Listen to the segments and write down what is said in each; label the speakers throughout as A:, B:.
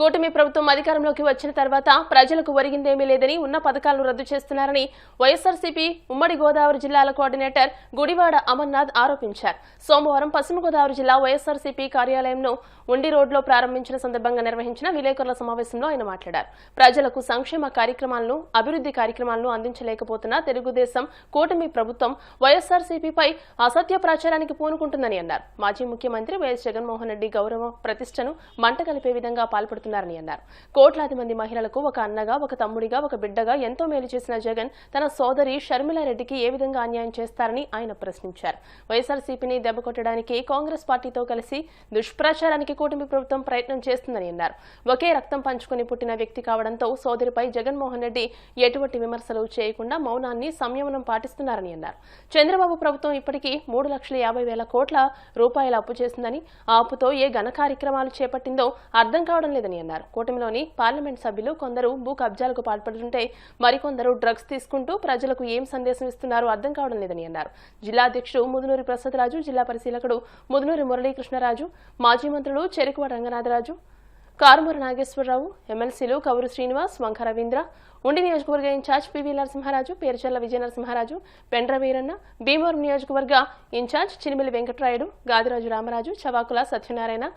A: కూటమి ప్రభుత్వం అధికారంలోకి వచ్చిన తర్వాత ప్రజలకు ఒరిగిందేమీ లేదని ఉన్న పథకాలను రద్దు చేస్తున్నారని వైఎస్ఆర్సీపీ ఉమ్మడి గోదావరి జిల్లాల కోఆర్డినేటర్ గుడివాడ అమర్నాథ్ ఆరోపించారు. సోమవారం పశ్చిమ గోదావరి జిల్లా వైఎస్ఆర్సీపీ కార్యాలయంను ఉండి రోడ్లో ప్రారంభించిన సందర్భంగా నిర్వహించిన విలేకరుల సమావేశంలో ఆయన మాట్లాడారు. ప్రజలకు సంక్షేమ కార్యక్రమాలను, అభివృద్ధి కార్యక్రమాలను అందించలేకపోతున్న తెలుగుదేశం కూటమి ప్రభుత్వం వైఎస్ఆర్సీపీపై అసత్య ప్రచారానికి పూనుకుంటుందని అన్నారు. మాజీ ముఖ్యమంత్రి వైఎస్ జగన్మోహన్ రెడ్డి గౌరవ ప్రతిష్టను మంటగలిపే విధంగా పాల్పడుతున్నారని అన్నారు. కోట్లాది మంది మహిళలకు ఒక అన్నగా, ఒక తమ్ముడిగా, ఒక బిడ్డగా ఎంతో మేలు చేసిన జగన్ తన సోదరి షర్మిలారెడ్డికి ఏ విధంగా అన్యాయం చేస్తారని ఆయన ప్రశ్నించారు. వైఎస్ఆర్సీపీని దెబ్బకొట్టడానికి కాంగ్రెస్ పార్టీతో కలిసి దుష్ప్రచారానికి కూటమి ప్రభుత్వం ప్రయత్నం చేస్తుందని అన్నారు. ఒకే రక్తం పంచుకుని పుట్టిన వ్యక్తి కావడంతో సోదరిపై జగన్మోహన్ రెడ్డి ఎటువంటి విమర్శలు చేయకుండా మౌనాన్ని సంయమనం పాటిస్తున్నారని అన్నారు. చంద్రబాబు ప్రభుత్వం ఇప్పటికీ 3,50,000 కోట్ల రూపాయల అప్పు చేసిందని, ఆ అప్పుతో ఏ ఘన కార్యక్రమాలు చేపట్టిందో అర్థం కావడం లేదని అన్నారు. కూటమిలోని పార్లమెంట్ సభ్యులు కొందరు భూ కబ్జాలకు పాల్పడుతుంటే మరికొందరు డ్రగ్స్ తీసుకుంటూ ప్రజలకు ఏం సందేశం ఇస్తున్నారో అర్థం కావడం లేదని అన్నారు. జిల్లా అధ్యక్షుడు ముదునూరి ప్రసాదరాజు, జిల్లా పరిశీలకుడు ముదునూరి మురళీకృష్ణరాజు, మాజీ మంత్రులు చెరుకువాడ రంగనాథరాజు, కారుమూరి నాగేశ్వరరావు, ఎమ్మెల్సీలు కవురు శ్రీనివాస్, వంక రవీంద్ర, ఉండి నియోజకవర్గ ఇన్ఛార్జ్ పివి నరసింహారాజు, పేరుచర్ల విజయ నరసింహారాజు, పెండ్ర వీరన్న, భీమవరం నియోజకవర్గ ఇన్ఛార్జ్ చినిమిలి వెంకటరాయుడు, గాదిరాజు రామరాజు, చవాకుల సత్యనారాయణ,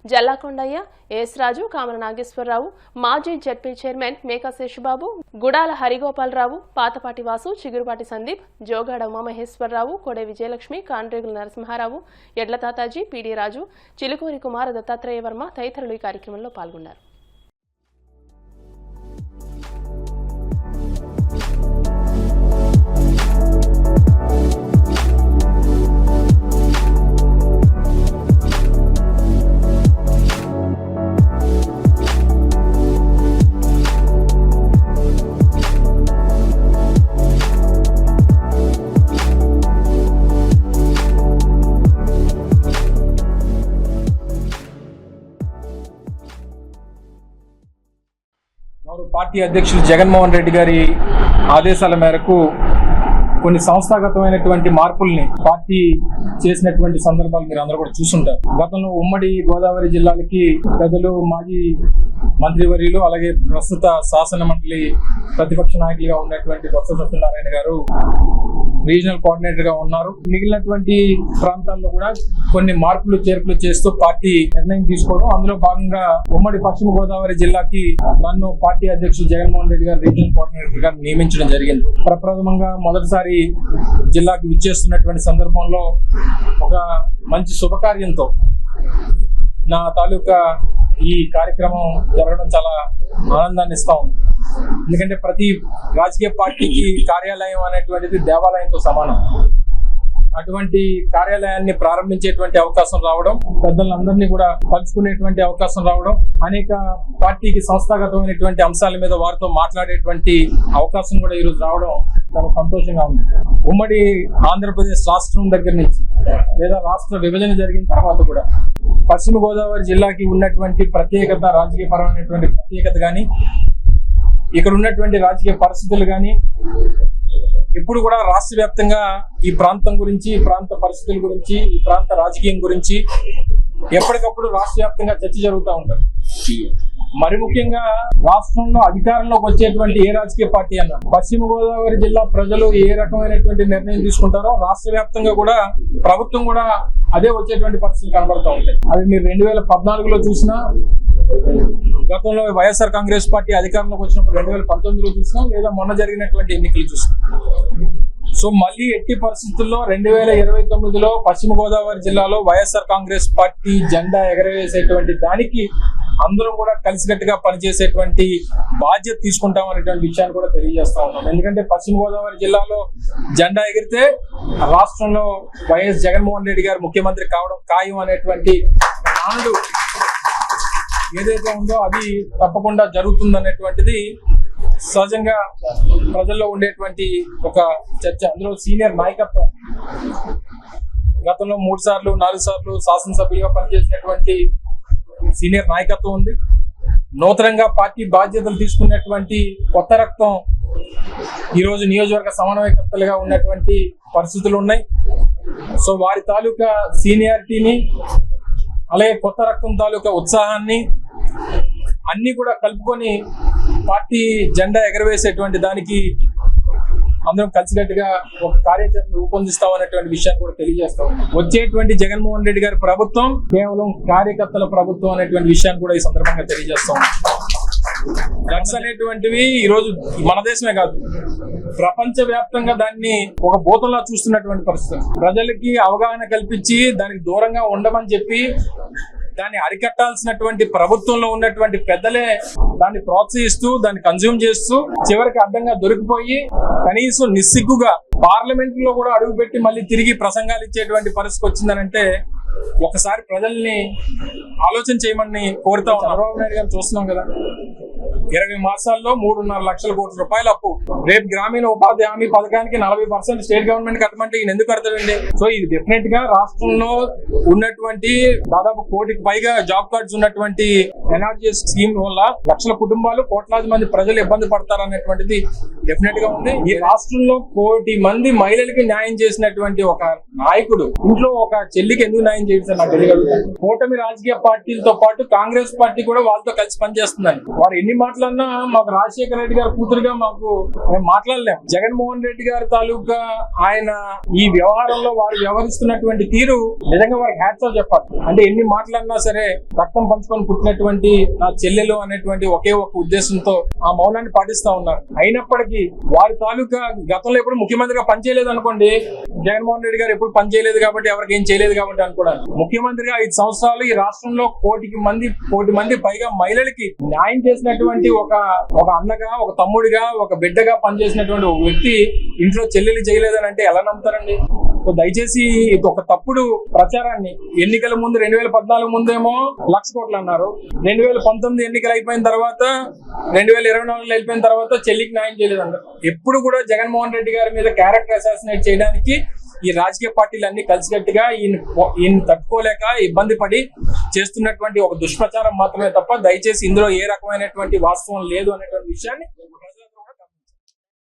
A: జల్లాకొండయ్య, ఏస్రాజు, కామల నాగేశ్వరరావు, మాజీ జడ్పీ చైర్మన్ మేకా శేషుబాబు, గుడాల హరిగోపాలరావు, పాతపాటి వాసు, చిగురుపాటి సందీప్, జోగాడ ఉమామహేశ్వరరావు, కోడే విజయలక్ష్మి, కాండ్రేగుల నరసింహారావు, ఎడ్ల తాతాజీ, పీడీ రాజు, చిలుకూరి కుమార దత్తాత్రేయ వర్మ తదితరులు ఈ కార్యక్రమంలో పాల్గొన్నారు.
B: పార్టీ అధ్యక్షులు జగన్మోహన్ రెడ్డి గారి ఆదేశాల మేరకు కొన్ని సంస్థాగతమైనటువంటి మార్పుల్ని పార్టీ చేసినటువంటి సందర్భాలు మీరు అందరూ కూడా చూసుంటారు. గతంలో ఉమ్మడి గోదావరి జిల్లాలకి పెద్దలు, మాజీ మంత్రివర్యులు, అలాగే ప్రస్తుత శాసన మండలి ప్రతిపక్ష నాయకులుగా ఉన్నటువంటి బొత్స సత్యనారాయణ గారు రీజనల్ కోఆర్డినేటర్ గా ఉన్నారు. మిగిలినటువంటి ప్రాంతాల్లో కూడా కొన్ని మార్పులు చేర్పులు చేస్తూ పార్టీ నిర్ణయం తీసుకోవడం, అందులో భాగంగా ఉమ్మడి పశ్చిమ గోదావరి జిల్లాకి నన్ను పార్టీ అధ్యక్షుడు జగన్మోహన్ రెడ్డి గారు రీజనల్ కోఆర్డినేటర్ గా నియమించడం జరిగింది. ప్రప్రథమంగా మొదటిసారి జిల్లాకి విచ్చేస్తున్నటువంటి సందర్భంలో ఒక మంచి శుభకార్యంతో నా తాలూకా ఈ కార్యక్రమం జరగడం చాలా ఆనందాన్ని ఇస్తా ఉంది. ఎందుకంటే ప్రతి రాజకీయ పార్టీకి కార్యాలయం అనేటువంటిది దేవాలయంతో సమానం. అటువంటి కార్యాలయాన్ని ప్రారంభించేటువంటి అవకాశం రావడం, పెద్దలందరినీ కూడా పంచుకునేటువంటి అవకాశం రావడం, అనేక పార్టీకి సంస్థాగతమైనటువంటి అంశాల మీద వారితో మాట్లాడేటువంటి అవకాశం కూడా ఈరోజు రావడం చాలా సంతోషంగా ఉంది. ఉమ్మడి ఆంధ్రప్రదేశ్ రాష్ట్రం దగ్గర నుంచి లేదా రాష్ట్ర విభజన జరిగిన తర్వాత కూడా పశ్చిమ గోదావరి జిల్లాకి ఉన్నటువంటి ప్రత్యేకత, రాజకీయపరమైనటువంటి ప్రత్యేకత కానీ, ఇక్కడ ఉన్నటువంటి రాజకీయ పరిస్థితులు కానీ ఇప్పుడు కూడా రాష్ట్ర వ్యాప్తంగా ఈ ప్రాంతం గురించి, ఈ ప్రాంత పరిస్థితుల గురించి, ఈ ప్రాంత రాజకీయం గురించి ఎప్పటికప్పుడు రాష్ట్ర వ్యాప్తంగా చర్చ జరుగుతూ ఉంటుంది. మరి ముఖ్యంగా రాష్ట్రంలో అధికారంలోకి వచ్చేటువంటి ఏ రాజకీయ పార్టీ అన్నా పశ్చిమ గోదావరి జిల్లా ప్రజలు ఏ రకమైనటువంటి నిర్ణయం తీసుకుంటారో రాష్ట్ర వ్యాప్తంగా కూడా ప్రభుత్వం కూడా అదే వచ్చేటువంటి పరిస్థితులు కనబడుతూ ఉంటాయి. అది మీరు 2014లో చూసినా, గతంలో వైఎస్ఆర్ కాంగ్రెస్ పార్టీ అధికారంలోకి వచ్చినప్పుడు 2019లో చూసినా, లేదా మొన్న జరిగినటువంటి ఎన్నికలు చూసినా. సో మళ్ళీ ఎట్టి పరిస్థితుల్లో 2029లో పశ్చిమ గోదావరి జిల్లాలో వైఎస్ఆర్ కాంగ్రెస్ పార్టీ జెండా ఎగరవేసేటువంటి దానికి అందరం కూడా కలిసికట్టుగా పనిచేసేటువంటి బాధ్యత తీసుకుంటాం అనేటువంటి విషయాన్ని కూడా తెలియజేస్తా ఉన్నాం. ఎందుకంటే పశ్చిమ గోదావరి జిల్లాలో జెండా ఎగిరితే రాష్ట్రంలో వైఎస్ జగన్మోహన్ రెడ్డి గారు ముఖ్యమంత్రి కావడం ఖాయం అనేటువంటి నాడు ఏదైతే ఉందో అది తప్పకుండా జరుగుతుందనేటువంటిది సహజంగా ప్రజల్లో ఉండేటువంటి ఒక చర్చ. అందులో సీనియర్ నాయకత్వం, గతంలో 3 సార్లు 4 సార్లు శాసనసభ్యులుగా పనిచేసినటువంటి సీనియర్ నాయకత్వం ఉంది. నూతనంగా పార్టీ బాధ్యతలు తీసుకున్నటువంటి కొత్త రక్తం ఈరోజు నియోజకవర్గ సమన్వయకర్తలుగా ఉన్నటువంటి పరిస్థితులు ఉన్నాయి. సో వారి తాలూకా సీనియారిటీని, అలాగే కొత్త రక్తం తాలూకా ఉత్సాహాన్ని, అన్ని కూడా కలుపుకొని పార్టీ జెండా ఎగరవేసేటువంటి దానికి అందరం కలిసికట్టుగా ఒక కార్యాచరణ రూపొందిస్తామనేటువంటి విషయాన్ని కూడా తెలియజేస్తాం. వచ్చేటువంటి జగన్మోహన్ రెడ్డి గారి ప్రభుత్వం కేవలం కార్యకర్తల ప్రభుత్వం అనేటువంటి విషయాన్ని కూడా ఈ సందర్భంగా తెలియజేస్తాం. డ్రగ్స్ అనేటువంటివి ఈ రోజు మన దేశమే కాదు, ప్రపంచ వ్యాప్తంగా దాన్ని ఒక భూతంలా చూస్తున్నటువంటి పరిస్థితి. ప్రజలకి అవగాహన కల్పించి దానికి దూరంగా ఉండమని చెప్పి దాన్ని అరికట్టాల్సినటువంటి ప్రభుత్వంలో ఉన్నటువంటి పెద్దలే దాన్ని ప్రోత్సహిస్తూ దాన్ని కన్జ్యూమ్ చేస్తూ చివరికి అడ్డంగా దొరికిపోయి కనీసం నిస్సిగ్గుగా పార్లమెంట్ లో కూడా అడుగుపెట్టి మళ్ళీ తిరిగి ప్రసంగాలు ఇచ్చేటువంటి పరిస్థితి వచ్చిందనంటే ఒకసారి ప్రజల్ని ఆలోచన చేయమని కోరుతా ఉన్నాం. చంద్రబాబు నాయుడు గారు చూస్తున్నాం కదా, 20 మాసాల్లో 3.5 లక్షల కోట్ల రూపాయల అప్పు. రేపు గ్రామీణ ఉపాధి హామీ పథకానికి 40% స్టేట్ గవర్నమెంట్ కట్టమంటే ఈయన ఎందుకు కడతాడండి? సో ఇది డెఫినెట్ గా రాష్ట్రంలో ఉన్నటువంటి దాదాపు 1 కోటికి పైగా జాబ్ కార్డ్స్ ఉన్నటువంటి ఎన్ఆర్జీ స్కీమ్ వల్ల లక్షల కుటుంబాలు, కోట్లాది మంది ప్రజలు ఇబ్బంది పడతారనేటువంటిది డెఫినెట్ గా ఉంది. ఈ రాష్ట్రంలో 1 కోటి మంది మహిళలకి న్యాయం చేసినటువంటి ఒక నాయకుడు ఇంట్లో ఒక చెల్లికి ఎందుకు న్యాయం చేశారు నాకు తెలియదు. కూటమి రాజకీయ పార్టీలతో పాటు కాంగ్రెస్ పార్టీ కూడా వాళ్ళతో కలిసి పనిచేస్తుందని వారు ఎన్ని మాట్లాడినా మాకు రాజశేఖర రెడ్డి గారు కూతురుగా మేము మాట్లాడలేం. జగన్మోహన్ రెడ్డి గారి తాలూకా ఆయన ఈ వ్యవహారంలో వారు వ్యవహరిస్తున్నటువంటి తీరు నిజంగా వారికి హ్యాట్స్ ఆఫ్ చెప్పాలి. అంటే ఎన్ని మాట్లాడినా సరే రక్తం పంచుకొని పుట్టినటువంటి నా చెల్లెలు అనేటువంటి ఒకే ఒక ఉద్దేశంతో ఆ మౌనాన్ని పాటిస్తా ఉన్నారు. అయినప్పటికీ వారి తాలూకా గతంలో ఎప్పుడు ముఖ్యమంత్రిగా పనిచేయలేదు అనుకోండి, జగన్మోహన్ రెడ్డి గారు ఎప్పుడు పనిచేయలేదు కాబట్టి ఎవరికి ఏం చేయలేదు కాబట్టి అనుకోవడానికి, ముఖ్యమంత్రిగా 5 సంవత్సరాలు ఈ రాష్ట్రంలో 1 కోటి మంది పైగా మహిళలకి న్యాయం చేసినటువంటి ఒక అన్నగా, ఒక తమ్ముడిగా, ఒక బిడ్డగా పనిచేసినటువంటి ఒక వ్యక్తి ఇంట్లో చెల్లెలు చేయలేదని అంటే ఎలా నమ్ముతారండి? సో దయచేసి ఒక తప్పుడు ప్రచారాన్ని ఎన్నికల ముందు 2014 ముందేమో 1,00,000 కోట్లు అన్నారు, 2019 ఎన్నికలు అయిపోయిన తర్వాత 2024 అయిపోయిన తర్వాత చెల్లికి న్యాయం చేయలేదన్నారు. ఎప్పుడు కూడా జగన్మోహన్ రెడ్డి గారి మీద క్యారెక్టర్ అసాసినేట్ చేయడానికి ఈ రాజకీయ పార్టీలన్నీ కలిసికట్టుగా ఈయన తట్టుకోలేక ఇబ్బంది పడి చేస్తున్నటువంటి ఒక దుష్ప్రచారం మాత్రమే తప్ప దయచేసి ఇందులో ఏ రకమైనటువంటి వాస్తవం లేదు అనేటువంటి విషయాన్ని